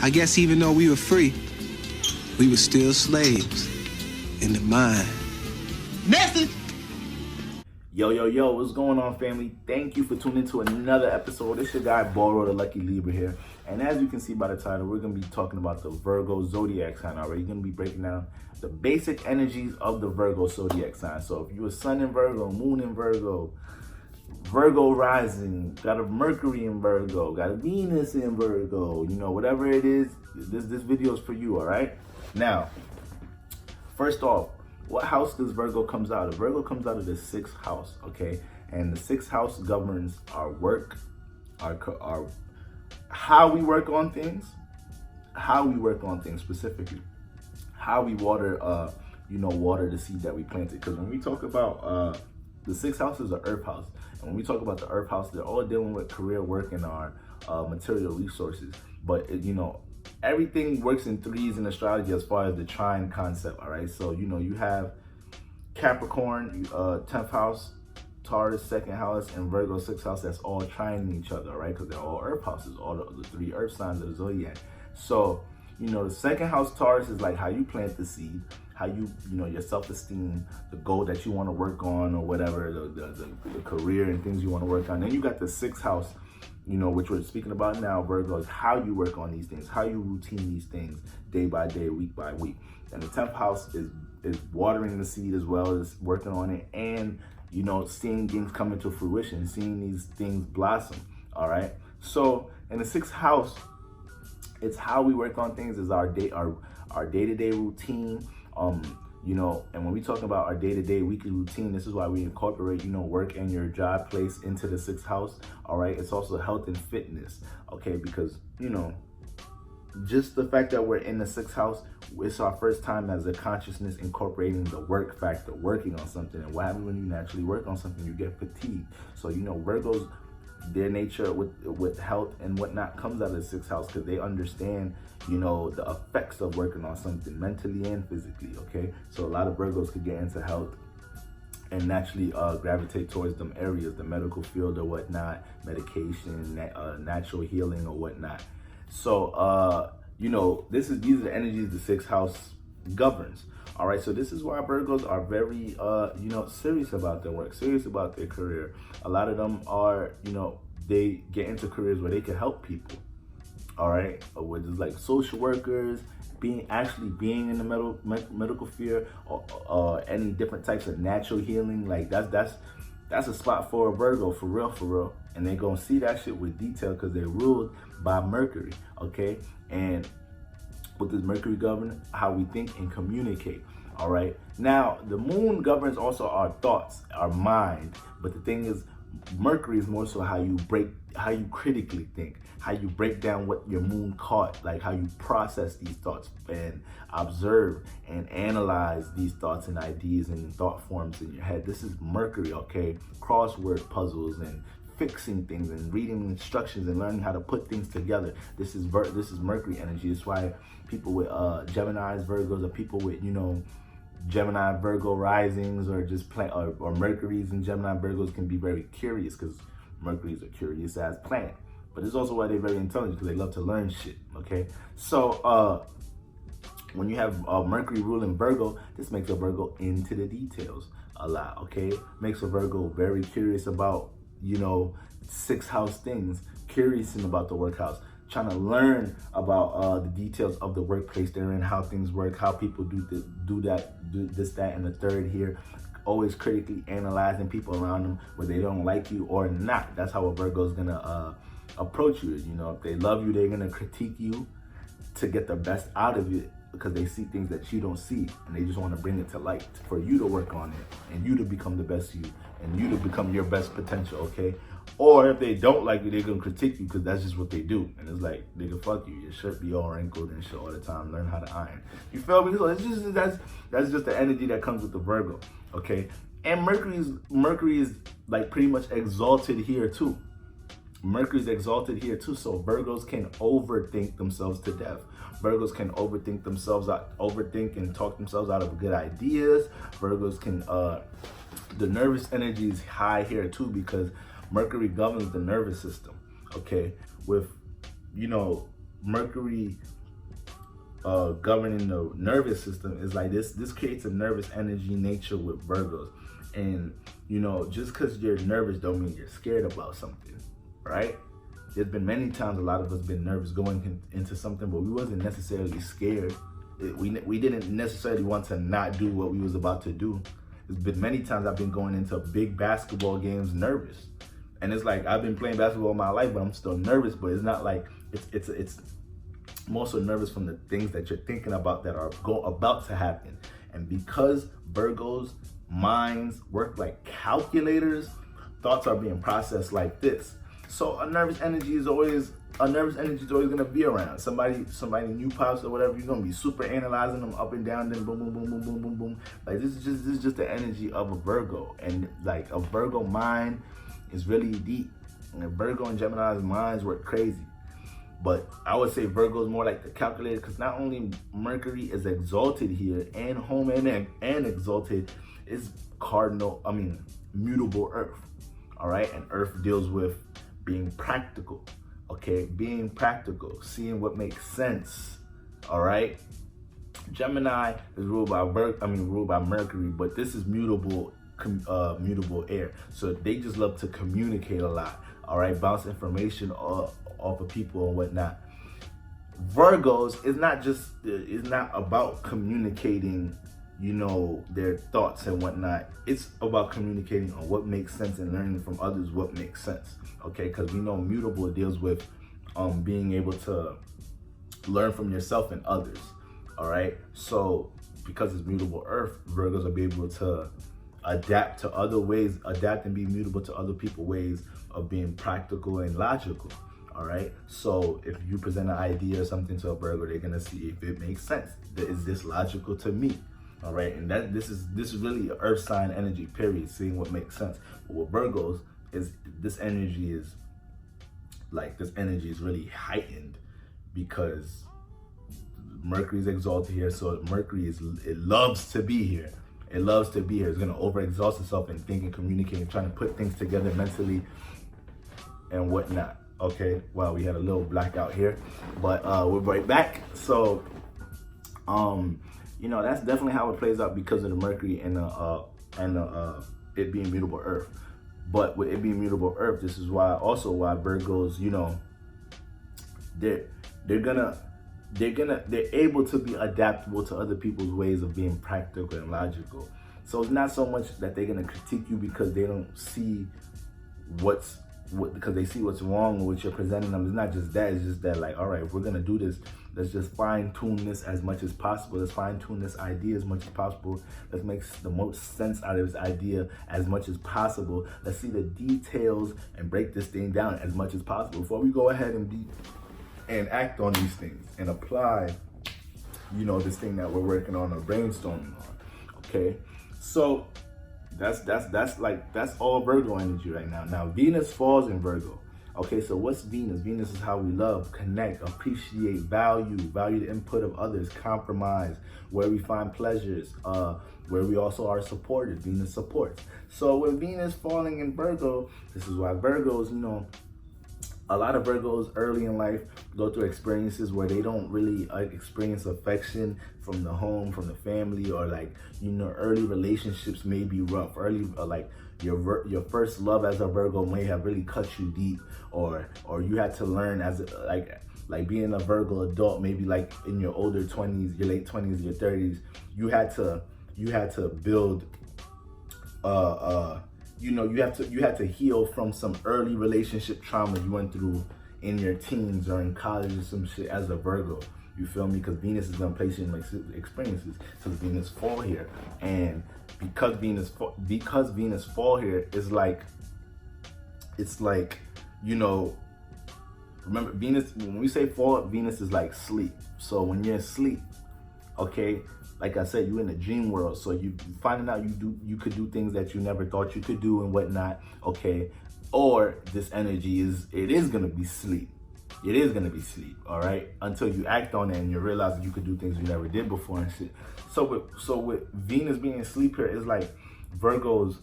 I guess even though we were free, we were still slaves in the mind. Message! Yo, what's going on, family? Thank you for tuning to another episode. It's your guy, Boro, the Lucky Libra here. And as you can see by the title, we're going to be talking about the Virgo zodiac sign. All right, we're going to be breaking down the basic energies of the Virgo zodiac sign. So if you're a sun in Virgo, moon in Virgo, Virgo rising, got a Mercury in Virgo, got a Venus in Virgo, you know, whatever it is, this video is for you, all right? Now, first off, what house does Virgo comes out of? Virgo comes out of the 6th house, okay? And the 6th house governs our work, our how we work on things, specifically, how we water, water the seed that we planted. Because when we talk about the 6th house is the earth house. And when we talk about the earth house, they're all dealing with career, work, and our material resources. But, everything works in threes in astrology as far as the trine concept, all right? So, you have Capricorn, 10th house, Taurus, 2nd house, and Virgo, 6th house. That's all trining each other, right? Because they're all earth houses, all the 3 earth signs of the zodiac. So, the 2nd house Taurus is like how you plant the seed, how your self-esteem, the goal that you want to work on or whatever, the career and things you want to work on. Then you got the 6th house, which we're speaking about now, Virgo, is how you work on these things, how you routine these things day by day, week by week. And the 10th house is watering the seed as well as working on it and, seeing things come into fruition, seeing these things blossom, all right? So in the 6th house, it's how we work on things, is our day-to-day routine, and when we talk about our day-to-day weekly routine, this is why we incorporate, work and your job place into the 6th house, all right? It's also health and fitness, okay? Because, just the fact that we're in the 6th house, it's our first time as a consciousness incorporating the work factor, working on something. And what happens when you naturally work on something? You get fatigued. So, Virgos, their nature with health and whatnot comes out of the 6th house because they understand, the effects of working on something mentally and physically, okay? So a lot of Virgos could get into health and naturally gravitate towards them areas, the medical field or whatnot, medication, natural healing or whatnot. So, these are the energies the 6th house governs. All right, so this is why Virgos are very, serious about their work, serious about their career. A lot of them are, they get into careers where they can help people. All right, which is like social workers, being in the medical field, or any different types of natural healing. Like that's a spot for a Virgo, for real. And they're gonna see that shit with detail because they're ruled by Mercury. Okay, and with this Mercury governing how we think and communicate. All right. Now, the moon governs also our thoughts, our mind. But the thing is, Mercury is more so how you critically think, how you break down what your moon caught, like how you process these thoughts and observe and analyze these thoughts and ideas and thought forms in your head. This is Mercury, okay? Crossword puzzles and fixing things and reading instructions and learning how to put things together. This is Mercury energy. It's why people with Geminis, Virgos, or people with Gemini, Virgo risings, or just or Mercury's and Gemini, Virgos can be very curious because Mercury is a curious ass planet. But it's also why they're very intelligent because they love to learn shit. Okay, so when you have Mercury ruling Virgo, this makes a Virgo into the details a lot. Okay, makes a Virgo very curious about 6th house things, curious about the work house, trying to learn about the details of the workplace they're in, how things work, how people do this, that, and the third here. Always critically analyzing people around them, whether they don't like you or not. That's how a Virgo is gonna approach you. If they love you, they're gonna critique you to get the best out of you because they see things that you don't see, and they just want to bring it to light for you to work on it and you to become the best you and you to become your best potential, okay? Or if they don't like you, they're gonna critique you because that's just what they do. And it's like, nigga, fuck you. Your shirt be all wrinkled and shit all the time. Learn how to iron. You feel me? So it's just that's just the energy that comes with the Virgo, okay? And Mercury is like pretty much exalted here too. Mercury's exalted here too, so Virgos can overthink themselves to death. Virgos can overthink and talk themselves out of good ideas. Virgos can, the nervous energy is high here too because Mercury governs the nervous system, okay? With, Mercury governing the nervous system is like this creates a nervous energy nature with Virgos. And you know, just because you're nervous don't mean you're scared about something, right? There's been many times a lot of us been nervous going into something, but we wasn't necessarily scared. We didn't necessarily want to not do what we was about to do. There's been many times I've been going into big basketball games nervous, and it's like I've been playing basketball all my life, but I'm still nervous. But it's not like it's more so nervous from the things that you're thinking about that are about to happen. And because Virgos' minds work like calculators, thoughts are being processed like this. So a nervous energy is always gonna be around. Somebody new pops or whatever, you're gonna be super analyzing them up and down, then boom, boom, boom, boom, boom, boom, boom. Like this is just the energy of a Virgo. And like a Virgo mind is really deep. And Virgo and Gemini's minds work crazy. But I would say Virgo is more like the calculator, because not only Mercury is exalted here and home and exalted, is mutable Earth. All right, and Earth deals with being practical, okay? Being practical, seeing what makes sense, all right? Gemini is ruled by Mercury, but this is mutable air. So they just love to communicate a lot, all right? Bounce information off of people and whatnot. Virgos is not about communicating, you know, their thoughts and whatnot. It's about communicating on what makes sense and learning from others what makes sense, okay? Because we know mutable deals with being able to learn from yourself and others, all right? So because it's mutable Earth, Virgos will be able to adapt to other ways, adapt and be mutable to other people's ways of being practical and logical, all right? So if you present an idea or something to a Virgo, they're gonna see if it makes sense. Is this logical to me? All right, and this is really Earth sign energy, period, seeing what makes sense. But with Virgos, this energy is really heightened because Mercury's exalted here. So Mercury it loves to be here. It loves to be here. It's gonna overexhaust itself in thinking, communicating, trying to put things together mentally and whatnot. Okay, well, we had a little blackout here, but we're right back. So you know, that's definitely how it plays out because of the Mercury and it being mutable Earth. But with it being mutable Earth, this is why Virgos, you know, they're able to be adaptable to other people's ways of being practical and logical. So it's not so much that they're gonna critique you because they don't see because they see what's wrong with what you're presenting them. It's not just that, it's just that, like, all right, if we're gonna do this, let's just fine tune this as much as possible. Let's fine tune this idea as much as possible. Let's make the most sense out of this idea as much as possible. Let's see the details and break this thing down as much as possible before we go ahead and act on these things and apply, you know, this thing that we're working on or brainstorming on, okay? So that's all Virgo energy right now. Now Venus falls in Virgo. Okay, so what's Venus? Venus is how we love, connect, appreciate, value the input of others, compromise, where we find pleasures, where we also are supported. Venus supports. So with Venus falling in Virgo, this is why Virgos, you know, a lot of Virgos early in life go through experiences where they don't really experience affection from the home, from the family, or like, you know, early relationships may be rough. Early, like your first love as a Virgo may have really cut you deep, or you had to learn as like being a Virgo adult, maybe like in your older 20s, your late 20s, your 30s, you had to build you know, you had to heal from some early relationship trauma you went through in your teens or in college or some shit as a Virgo. You feel me? Because Venus is gonna place you in like experiences. So Venus fall here, and because Venus fall here, it's like, you know, remember Venus, when we say fall, Venus is like sleep. So when you're asleep, okay, like I said, you in the dream world, so you finding out you could do things that you never thought you could do and whatnot, okay? Or this energy is gonna be sleep. It is gonna be sleep, all right? Until you act on it and you realize that you could do things you never did before and shit. So with Venus being asleep here, it's like Virgos,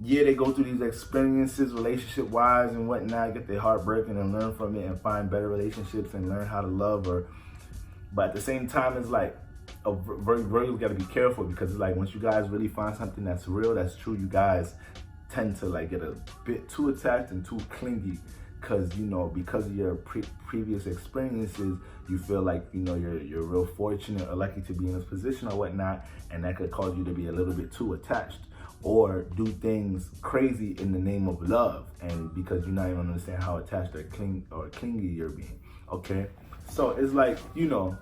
yeah, they go through these experiences relationship-wise and whatnot, get their heart broken and learn from it and find better relationships and learn how to love. But at the same time, it's like, Virgo's got to be careful, because it's like, once you guys really find something that's real, that's true, you guys tend to like get a bit too attached and too clingy, because, you know, because of your previous experiences, you feel like, you know, you're real fortunate or lucky to be in this position or whatnot, and that could cause you to be a little bit too attached or do things crazy in the name of love, and because you not even understand how attached or clingy you're being. Okay, so it's like, you know,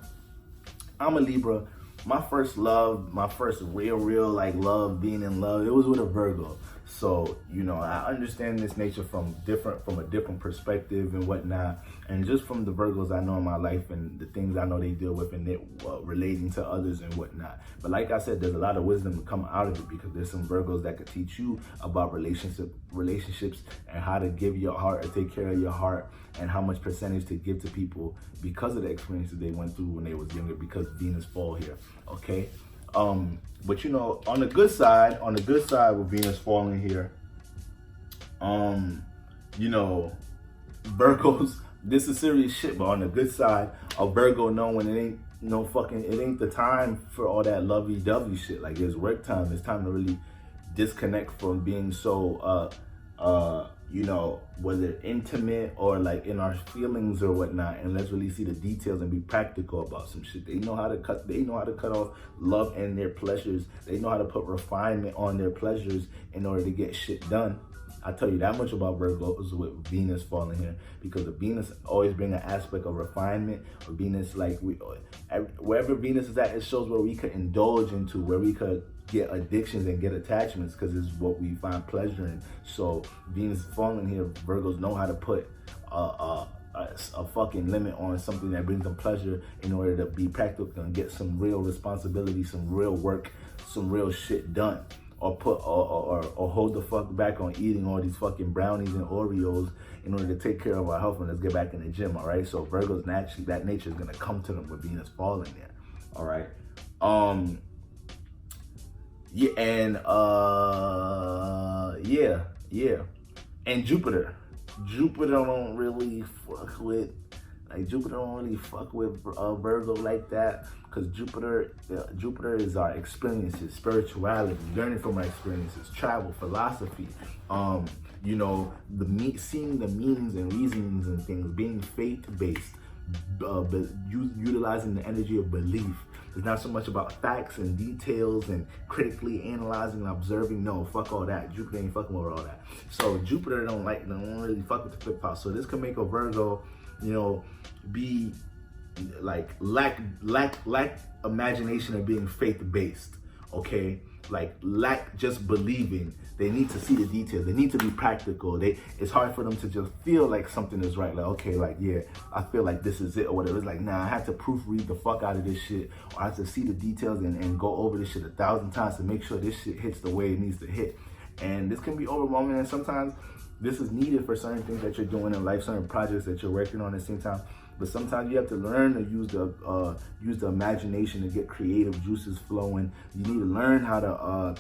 I'm a Libra. My first love, my first real like love, being in love, it was with a Virgo. So, you know, I understand this nature from a different perspective and whatnot. And just from the Virgos I know in my life and the things I know they deal with and it relating to others and whatnot. But like I said, there's a lot of wisdom to come out of it, because there's some Virgos that could teach you about relationships and how to give your heart or take care of your heart, and how much percentage to give to people because of the experiences they went through when they was younger, because Venus fall here. Okay. But you know, on the good side with Venus falling here, you know, Virgos, this is serious shit, but on the good side, a Virgo knowing it ain't the time for all that lovey-dovey shit. Like, it's work time. It's time to really disconnect from being so you know, whether intimate or like in our feelings or whatnot, and let's really see the details and be practical about some shit. They know how to cut off love and their pleasures. They know how to put refinement on their pleasures in order to get shit done. I tell you that much about Virgos with Venus falling here, because the Venus always bring an aspect of refinement, or Venus, like, wherever Venus is at, it shows where we could indulge into, where we could get addictions and get attachments, because it's what we find pleasure in. So Venus falling here, Virgos know how to put a fucking limit on something that brings them pleasure in order to be practical and get some real responsibility, some real work, some real shit done. Or hold the fuck back on eating all these fucking brownies and Oreos in order to take care of our health and let's get back in the gym. All right, so Virgos, naturally, that nature is gonna come to them with Venus falling there. All right. Yeah, and yeah, and Jupiter don't really fuck with, Virgo like that, because Jupiter is our experiences, spirituality, learning from our experiences, travel, philosophy, you know, seeing the meanings and reasonings and things, being faith-based, utilizing the energy of belief. It's not so much about facts and details and critically analyzing and observing. No, fuck all that. Jupiter ain't fucking with all that. So Jupiter don't really fuck with the flip house. So this can make a Virgo, you know, be like lack imagination and being faith-based. Okay, like lack just believing. They need to see the details. They need to be practical. It's hard for them to just feel like something is right. Like, okay, like, yeah, I feel like this is it or whatever. It's like, nah, I have to proofread the fuck out of this shit, or I have to see the details and go over this shit 1,000 times to make sure this shit hits the way it needs to hit. And this can be overwhelming, and sometimes this is needed for certain things that you're doing in life, certain projects that you're working on at the same time. But sometimes you have to learn to use the imagination to get creative juices flowing. You need to learn how to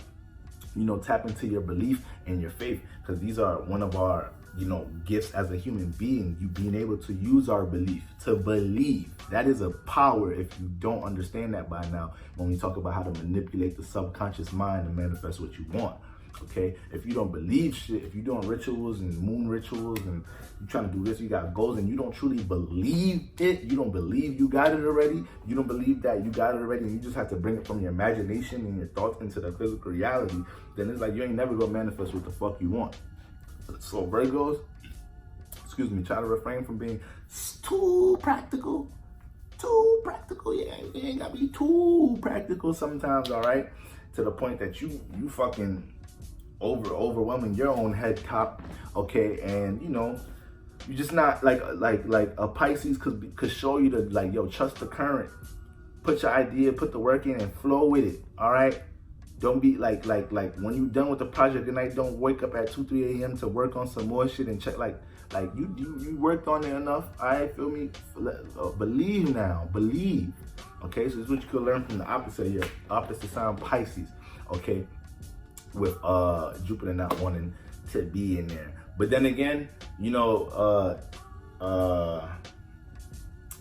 you know, tap into your belief and your faith, because these are one of our, you know, gifts as a human being. You being able to use our belief to believe. That is a power if you don't understand that by now, when we talk about how to manipulate the subconscious mind to manifest what you want. Okay, if you don't believe shit, if you're doing rituals and moon rituals and you're trying to do this, you got goals, and you don't truly believe it, you don't believe you got it already, you don't believe that you got it already, and you just have to bring it from your imagination and your thoughts into the physical reality, then it's like you ain't never gonna manifest what the fuck you want. So Virgos, try to refrain from being too practical. Yeah, you ain't gotta be too practical sometimes, all right? To the point that you fucking overwhelming your own head top, okay? And you know, you're just not like a Pisces could show you to, like, yo, trust the current, put your idea, put the work in, and flow with it. All right, don't be like when you're done with the project at night, don't wake up at 2-3 a.m. to work on some more shit and check like you worked on it enough. All right, feel me? Believe now, believe. Okay, so this is what you could learn from the opposite sign, Pisces. Okay. with Jupiter not wanting to be in there. But then again, you know,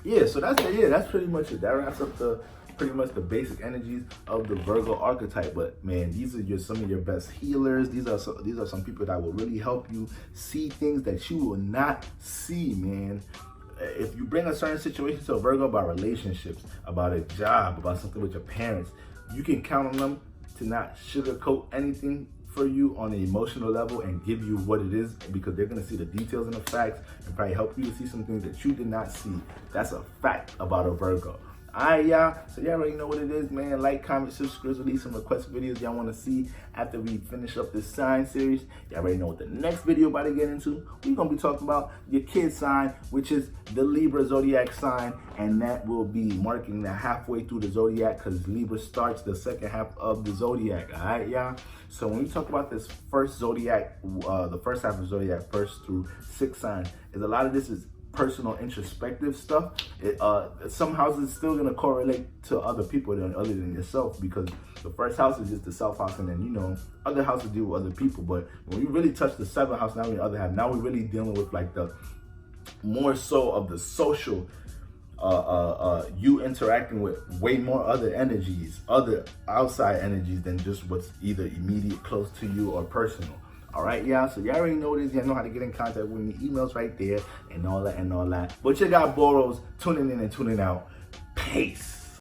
yeah, so that's pretty much it. That wraps up pretty much the basic energies of the Virgo archetype. But man, these are some of your best healers. These are some people that will really help you see things that you will not see, man. If you bring a certain situation to a Virgo about relationships, about a job, about something with your parents, you can count on them to not sugarcoat anything for you on an emotional level and give you what it is, because they're going to see the details and the facts and probably help you to see some things that you did not see. That's a fact about a Virgo. Alright, y'all. So y'all already know what it is, man. Like, comment, subscribe, release some request videos y'all want to see after we finish up this sign series. Y'all already know what the next video about to get into. We're going to be talking about your kid sign, which is the Libra zodiac sign, and that will be marking the halfway through the zodiac, because Libra starts the second half of the zodiac. Alright, y'all. So when we talk about this first zodiac, the first half of the zodiac, first through sixth sign, is a lot of this is personal introspective stuff. Some houses still gonna correlate to other people other than yourself, because the first house is just the self house, and then, you know, other houses deal with other people. But when we really touch the seventh house, now we're the other half. Now we're really dealing with like the more so of the social, you interacting with way more other energies, other outside energies than just what's either immediate, close to you, or personal. All right, y'all. So y'all already know this. Y'all know how to get in contact with me. Emails right there and all that and all that. But you got Boros tuning in and tuning out. Peace.